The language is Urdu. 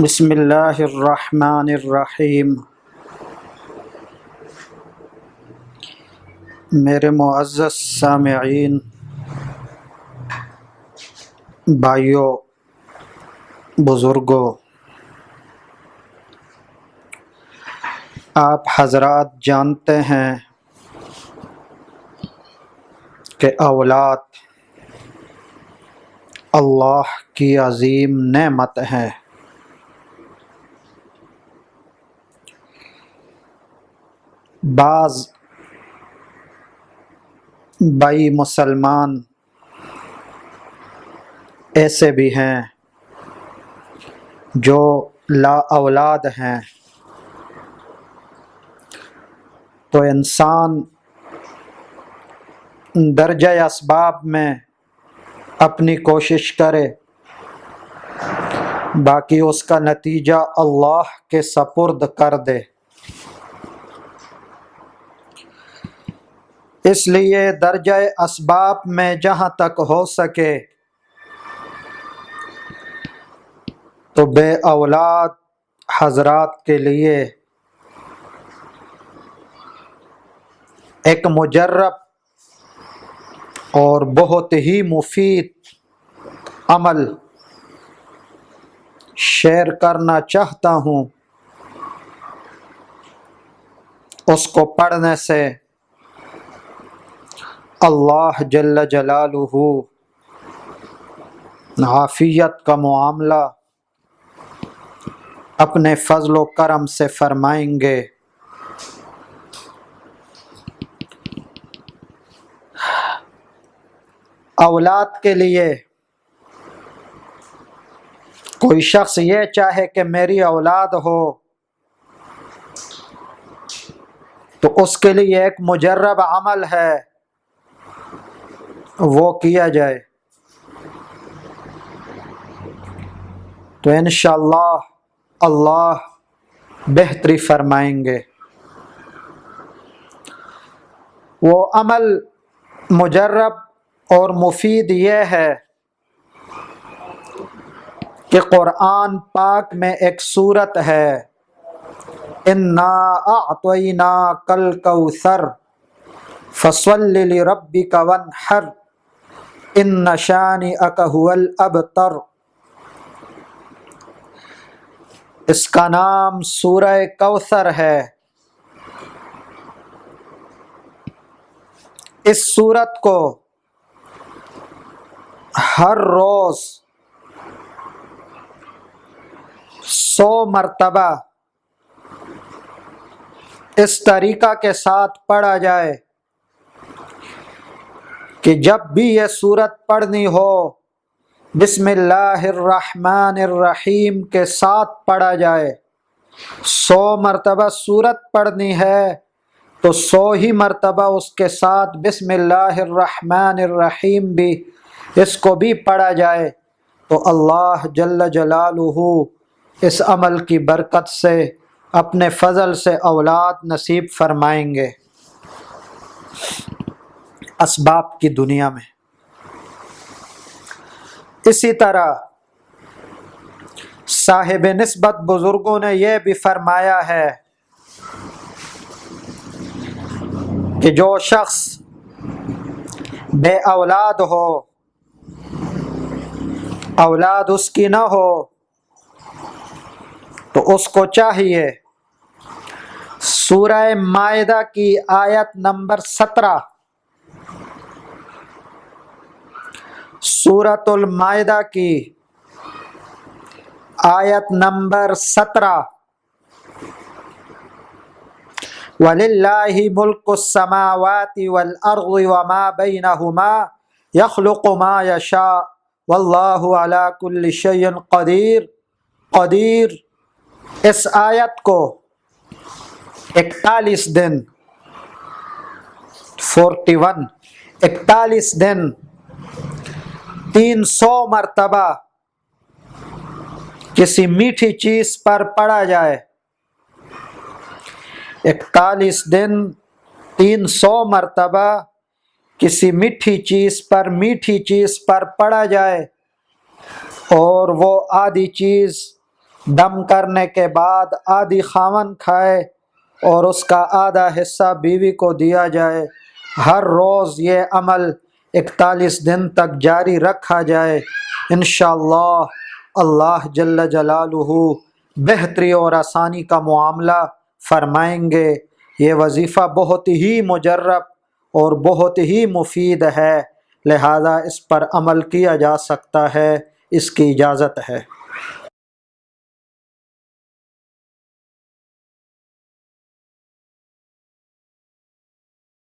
بسم اللہ الرحمن الرحیم۔ میرے معزز سامعین، بھائیوں، بزرگوں، آپ حضرات جانتے ہیں کہ اولاد اللہ کی عظیم نعمت ہے۔ بعض بھائی مسلمان ایسے بھی ہیں جو لا اولاد ہیں، تو انسان درجہ اسباب میں اپنی کوشش کرے، باقی اس کا نتیجہ اللہ کے سپرد کر دے۔ اس لیے درجہ اسباب میں جہاں تک ہو سکے تو بے اولاد حضرات کے لیے ایک مجرب اور بہت ہی مفید عمل شیئر کرنا چاہتا ہوں۔ اس کو پڑھنے سے اللہ جل جلالہ عافیت کا معاملہ اپنے فضل و کرم سے فرمائیں گے۔ اولاد کے لیے کوئی شخص یہ چاہے کہ میری اولاد ہو تو اس کے لیے ایک مجرب عمل ہے، وہ کیا جائے تو انشاءاللہ اللہ بہتری فرمائیں گے۔ وہ عمل مجرب اور مفید یہ ہے کہ قرآن پاک میں ایک سورت ہے، انا اعطیناک الکوثر فصل لربک وانحر ان شانئک ھو الابتر۔ اس کا نام سورہ کوثر ہے۔ اس سورت کو ہر روز 100 مرتبہ اس طریقہ کے ساتھ پڑھا جائے کہ جب بھی یہ سورت پڑھنی ہو بسم اللہ الرحمن الرحیم کے ساتھ پڑھا جائے۔ 100 مرتبہ سورت پڑھنی ہے تو 100 ہی مرتبہ اس کے ساتھ بسم اللہ الرحمن الرحیم بھی اس کو بھی پڑھا جائے تو اللہ جل جلالہ اس عمل کی برکت سے اپنے فضل سے اولاد نصیب فرمائیں گے۔ اسباب کی دنیا میں اسی طرح صاحب نسبت بزرگوں نے یہ بھی فرمایا ہے کہ جو شخص بے اولاد ہو، اولاد اس کی نہ ہو، تو اس کو چاہیے سورہ مائدہ کی آیت نمبر 17، سورۃ المائدہ کی آیت نمبر 17، وَلِلَّهِ مُلْكُ السَّمَاوَاتِ وَالْأَرْضِ وَمَا بَيْنَهُمَا يَخْلُقُ مَا يَشَاءُ وَاللَّهُ عَلَى كُلِّ شَيْءٍ قدیر۔ اس آیت کو 41 دن 41 دن 300 مرتبہ کسی میٹھی چیز پر پڑھا جائے۔ 41 دن 300 مرتبہ کسی میٹھی چیز پر پڑھا جائے اور وہ آدھی چیز دم کرنے کے بعد آدھی خاوند کھائے اور اس کا آدھا حصہ بیوی کو دیا جائے۔ ہر روز یہ عمل 41 دن تک جاری رکھا جائے، انشاءاللہ اللہ جل جلالہ بہتری اور آسانی کا معاملہ فرمائیں گے۔ یہ وظیفہ بہت ہی مجرب اور بہت ہی مفید ہے، لہذا اس پر عمل کیا جا سکتا ہے، اس کی اجازت ہے۔